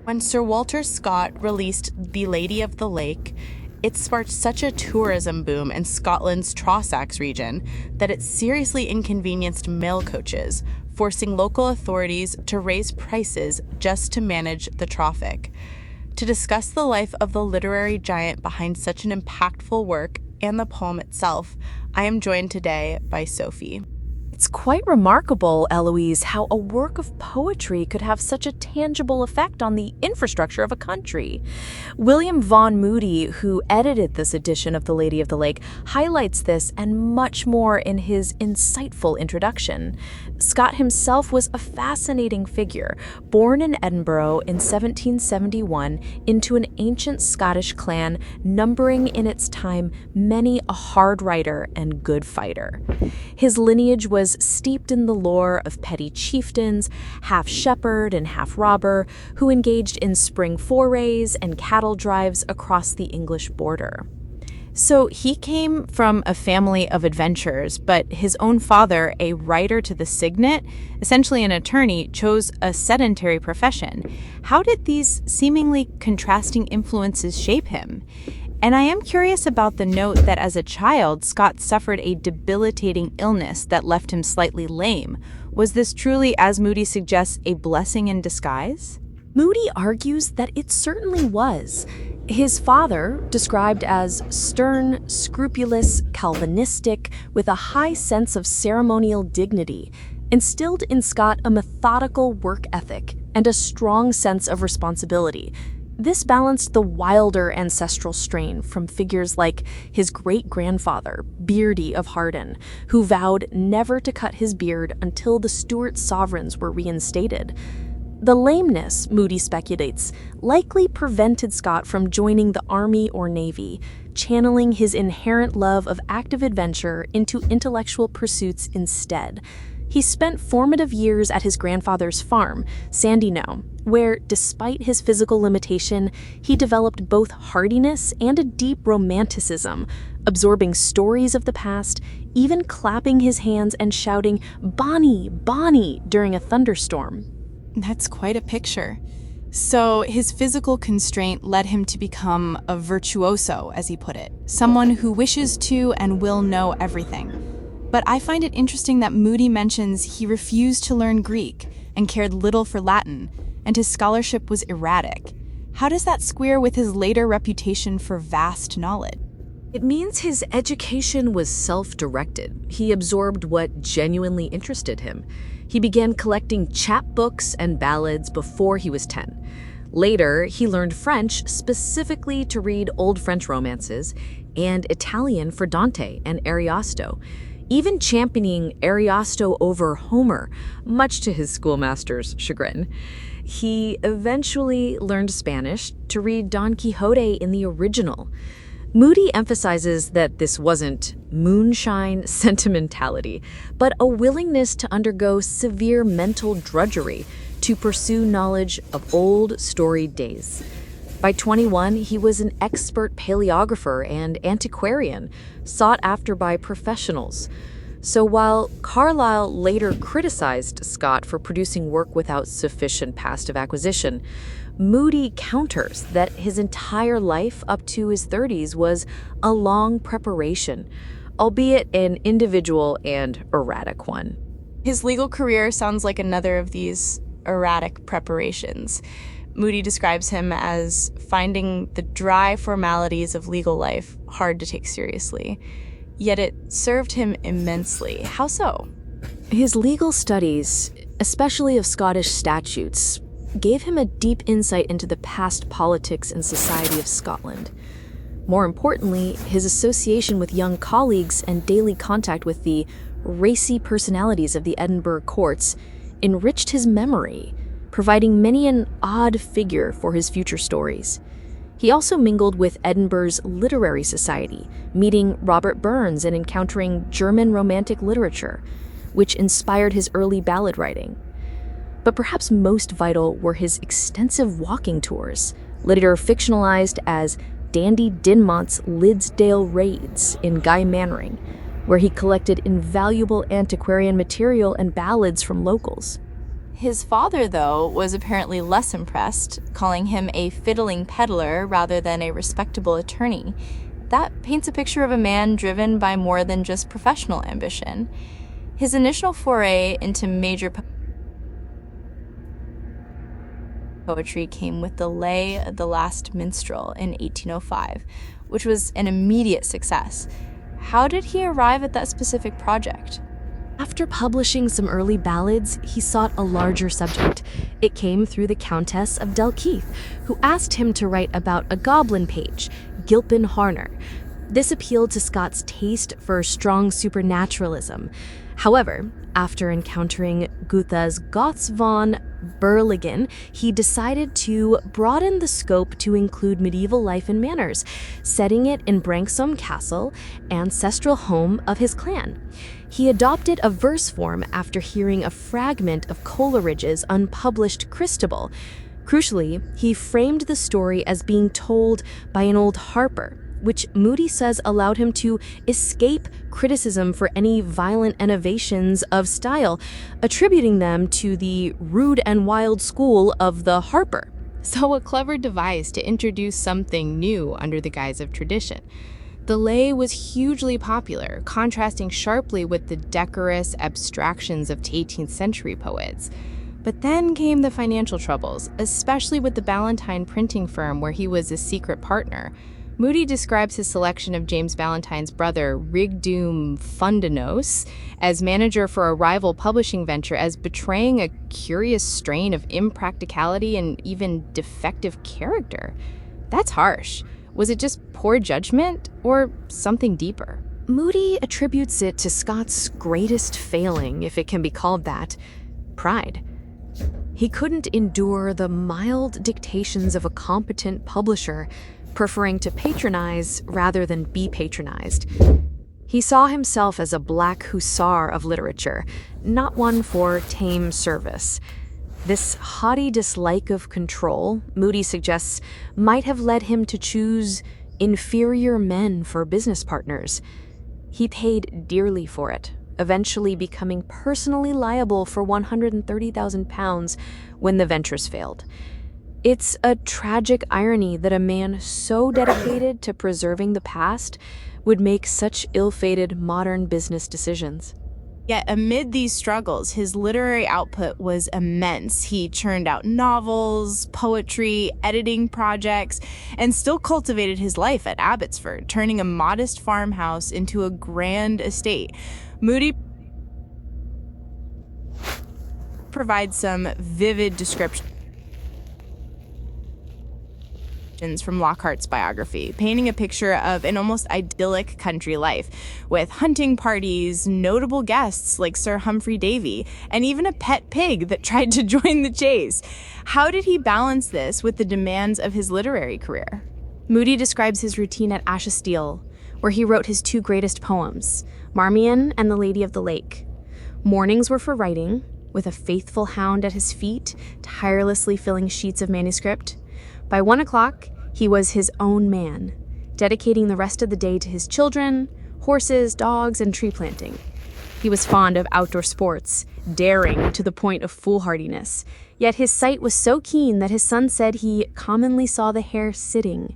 When Sir Walter Scott released The Lady of the Lake, it sparked such a tourism boom in Scotland's Trossachs region that it seriously inconvenienced mail coaches, forcing local authorities to raise prices just to manage the traffic. To discuss the life of the literary giant behind such an impactful work and the poem itself, I am joined today by Sophie. It's quite remarkable, Eloise, how a work of poetry could have such a tangible effect on the infrastructure of a country. William Vaughan Moody, who edited this edition of The Lady of the Lake, highlights this and much more in his insightful introduction. Scott himself was a fascinating figure, born in Edinburgh in 1771 into an ancient Scottish clan numbering in its time many a hard rider and good fighter. His lineage was steeped in the lore of petty chieftains, half shepherd and half robber, who engaged in spring forays and cattle drives across the English border. So he came from a family of adventurers, but his own father, a writer to the Signet, essentially an attorney, chose a sedentary profession. How did these seemingly contrasting influences shape him? And I am curious about the note that as a child, Scott suffered a debilitating illness that left him slightly lame. Was this truly, as Moody suggests, a blessing in disguise? Moody argues that it certainly was. His father, described as stern, scrupulous, Calvinistic, with a high sense of ceremonial dignity, instilled in Scott a methodical work ethic and a strong sense of responsibility. This balanced the wilder ancestral strain from figures like his great-grandfather, Beardy of Harden, who vowed never to cut his beard until the Stuart sovereigns were reinstated. The lameness, Moody speculates, likely prevented Scott from joining the army or navy, channeling his inherent love of active adventure into intellectual pursuits instead. He spent formative years at his grandfather's farm, Sandyknowe, where, despite his physical limitation, he developed both hardiness and a deep romanticism, absorbing stories of the past, even clapping his hands and shouting, "Bonnie, Bonnie," during a thunderstorm. That's quite a picture. So his physical constraint led him to become a virtuoso, as he put it, someone who wishes to and will know everything. But I find it interesting that Moody mentions he refused to learn Greek and cared little for Latin, and his scholarship was erratic. How does that square with his later reputation for vast knowledge? It means his education was self-directed. He absorbed what genuinely interested him. He began collecting chapbooks and ballads before he was 10. Later, he learned French specifically to read old French romances and Italian for Dante and Ariosto, even championing Ariosto over Homer, much to his schoolmaster's chagrin. He eventually learned Spanish to read Don Quixote in the original. Moody emphasizes that this wasn't moonshine sentimentality, but a willingness to undergo severe mental drudgery to pursue knowledge of old, storied days. By 21, he was an expert paleographer and antiquarian, sought after by professionals. So while Carlyle later criticized Scott for producing work without sufficient passive acquisition, Moody counters that his entire life up to his 30s was a long preparation, albeit an individual and erratic one. His legal career sounds like another of these erratic preparations. Moody describes him as finding the dry formalities of legal life hard to take seriously. Yet it served him immensely. How so? His legal studies, especially of Scottish statutes, gave him a deep insight into the past politics and society of Scotland. More importantly, his association with young colleagues and daily contact with the racy personalities of the Edinburgh courts enriched his memory, providing many an odd figure for his future stories. He also mingled with Edinburgh's literary society, meeting Robert Burns and encountering German Romantic literature, which inspired his early ballad writing. But perhaps most vital were his extensive walking tours, later fictionalized as Dandy Dinmont's Liddesdale Raids in Guy Mannering, where he collected invaluable antiquarian material and ballads from locals. His father, though, was apparently less impressed, calling him a fiddling peddler rather than a respectable attorney. That paints a picture of a man driven by more than just professional ambition. His initial foray into major poetry came with the Lay of the Last Minstrel in 1805, which was an immediate success. How did he arrive at that specific project? After publishing some early ballads, he sought a larger subject. It came through the Countess of Dalkeith, who asked him to write about a goblin page, Gilpin Harner. This appealed to Scott's taste for strong supernaturalism. However, after encountering Goethe's Goths von Berligen, he decided to broaden the scope to include medieval life and manners, setting it in Branksome Castle, ancestral home of his clan. He adopted a verse form after hearing a fragment of Coleridge's unpublished Christabel. Crucially, he framed the story as being told by an old harper, which Moody says allowed him to escape criticism for any violent innovations of style, attributing them to the rude and wild school of the harper. So a clever device to introduce something new under the guise of tradition. The lay was hugely popular, contrasting sharply with the decorous abstractions of 18th century poets. But then came the financial troubles, especially with the Ballantyne printing firm where he was a secret partner. Moody describes his selection of James Ballantyne's brother, Rigdum Fundanos, as manager for a rival publishing venture as betraying a curious strain of impracticality and even defective character. That's harsh. Was it just poor judgment or something deeper? Moody attributes it to Scott's greatest failing, if it can be called that, pride. He couldn't endure the mild dictations of a competent publisher, preferring to patronize rather than be patronized. He saw himself as a black hussar of literature, not one for tame service. This haughty dislike of control, Moody suggests, might have led him to choose inferior men for business partners. He paid dearly for it, eventually becoming personally liable for £130,000 when the ventures failed. It's a tragic irony that a man so dedicated to preserving the past would make such ill-fated modern business decisions. Yet amid these struggles, his literary output was immense. He churned out novels, poetry, editing projects, and still cultivated his life at Abbotsford, turning a modest farmhouse into a grand estate. Moody provides some vivid descriptions from Lockhart's biography, painting a picture of an almost idyllic country life, with hunting parties, notable guests like Sir Humphrey Davy, and even a pet pig that tried to join the chase. How did he balance this with the demands of his literary career? Moody describes his routine at Ashestiel, where he wrote his two greatest poems, Marmion and The Lady of the Lake. Mornings were for writing, with a faithful hound at his feet, tirelessly filling sheets of manuscript. By 1 o'clock, he was his own man, dedicating the rest of the day to his children, horses, dogs, and tree planting. He was fond of outdoor sports, daring to the point of foolhardiness, yet his sight was so keen that his son said he commonly saw the hare sitting.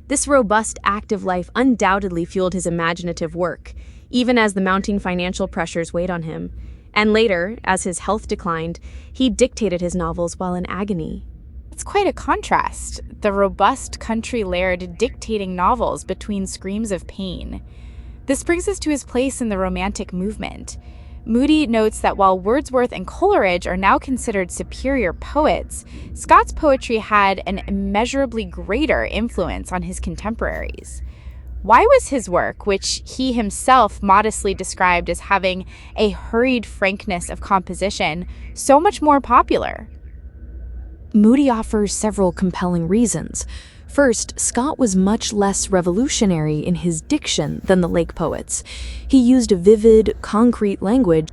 This robust, active life undoubtedly fueled his imaginative work, even as the mounting financial pressures weighed on him. And later, as his health declined, he dictated his novels while in agony. It's quite a contrast, the robust country laird dictating novels between screams of pain. This brings us to his place in the Romantic movement. Moody notes that while Wordsworth and Coleridge are now considered superior poets, Scott's poetry had an immeasurably greater influence on his contemporaries. Why was his work, which he himself modestly described as having a hurried frankness of composition, so much more popular? Moody offers several compelling reasons. First, Scott was much less revolutionary in his diction than the Lake poets. He used vivid, concrete language,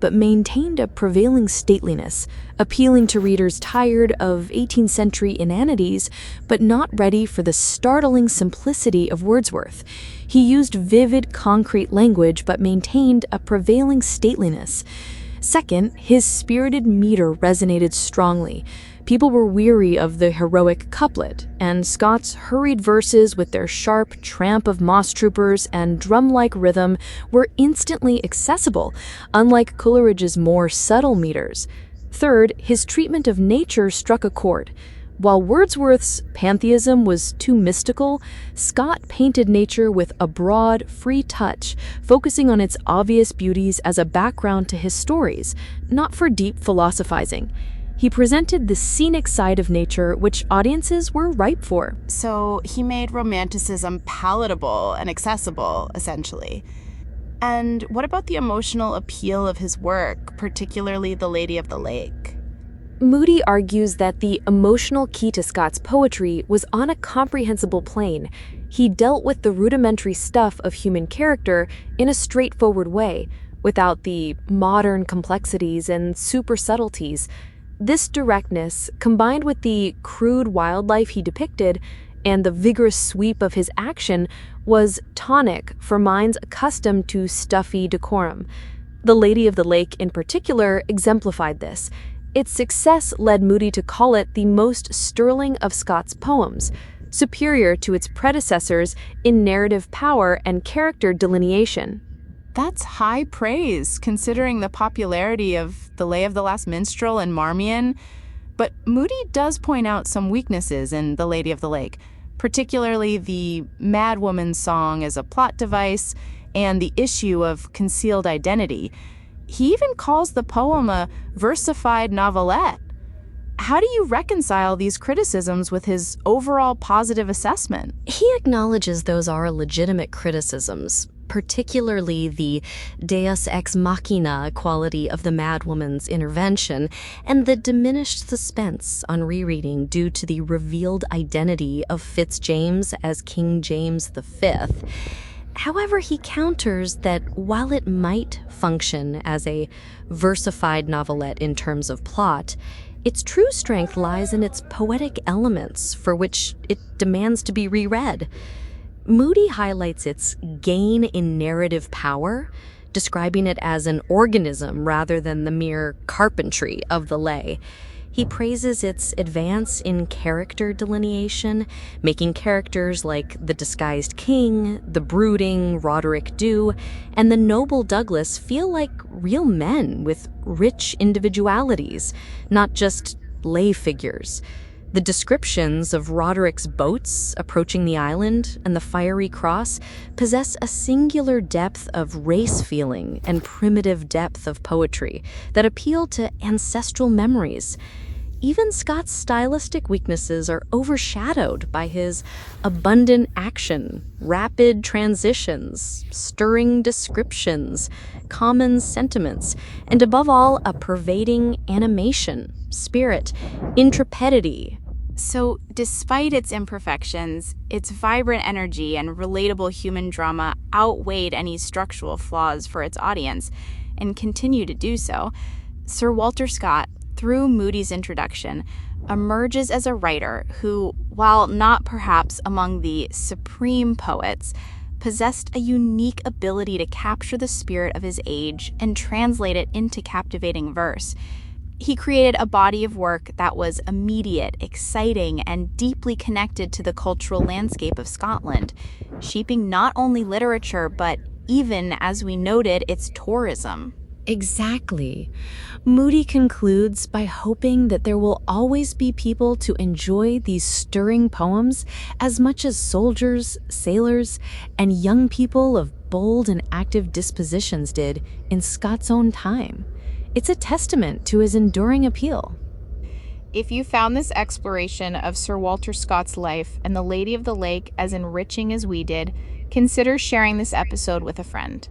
but maintained a prevailing stateliness, appealing to readers tired of 18th century inanities, but not ready for the startling simplicity of Wordsworth. He used vivid, concrete language, but maintained a prevailing stateliness. Second, his spirited meter resonated strongly. People were weary of the heroic couplet, and Scott's hurried verses with their sharp tramp of moss troopers and drum-like rhythm were instantly accessible, unlike Coleridge's more subtle meters. Third, his treatment of nature struck a chord. While Wordsworth's pantheism was too mystical, Scott painted nature with a broad, free touch, focusing on its obvious beauties as a background to his stories, not for deep philosophizing. He presented the scenic side of nature, which audiences were ripe for. So he made romanticism palatable and accessible, essentially. And what about the emotional appeal of his work, particularly The Lady of the Lake? Moody argues that the emotional key to Scott's poetry was on a comprehensible plane. He dealt with the rudimentary stuff of human character in a straightforward way, without the modern complexities and super subtleties. This directness, combined with the crude wildlife he depicted and the vigorous sweep of his action, was tonic for minds accustomed to stuffy decorum. The Lady of the Lake, in particular, exemplified this. Its success led Moody to call it the most sterling of Scott's poems, superior to its predecessors in narrative power and character delineation. That's high praise, considering the popularity of The Lay of the Last Minstrel and Marmion. But Moody does point out some weaknesses in The Lady of the Lake, particularly the madwoman song as a plot device and the issue of concealed identity. He even calls the poem a versified novelette. How do you reconcile these criticisms with his overall positive assessment? He acknowledges those are legitimate criticisms, particularly the deus ex machina quality of the madwoman's intervention and the diminished suspense on rereading due to the revealed identity of Fitzjames as King James V. However, he counters that while it might function as a versified novelette in terms of plot, its true strength lies in its poetic elements, for which it demands to be reread. Moody highlights its gain in narrative power, describing it as an organism rather than the mere carpentry of the lay. He praises its advance in character delineation, making characters like the disguised king, the brooding Roderick Dhu, and the noble Douglas feel like real men with rich individualities, not just lay figures. The descriptions of Roderick's boats approaching the island and the fiery cross possess a singular depth of race feeling and primitive depth of poetry that appeal to ancestral memories. Even Scott's stylistic weaknesses are overshadowed by his abundant action, rapid transitions, stirring descriptions, common sentiments, and above all, a pervading animation, spirit, intrepidity. So, despite its imperfections, its vibrant energy and relatable human drama outweighed any structural flaws for its audience, and continue to do so. Sir Walter Scott, through Moody's introduction, emerges as a writer who, while not perhaps among the supreme poets, possessed a unique ability to capture the spirit of his age and translate it into captivating verse. He created a body of work that was immediate, exciting, and deeply connected to the cultural landscape of Scotland, shaping not only literature, but even, as we noted, its tourism. Exactly. Moody concludes by hoping that there will always be people to enjoy these stirring poems as much as soldiers, sailors, and young people of bold and active dispositions did in Scott's own time. It's a testament to his enduring appeal. If you found this exploration of Sir Walter Scott's life and The Lady of the Lake as enriching as we did, consider sharing this episode with a friend.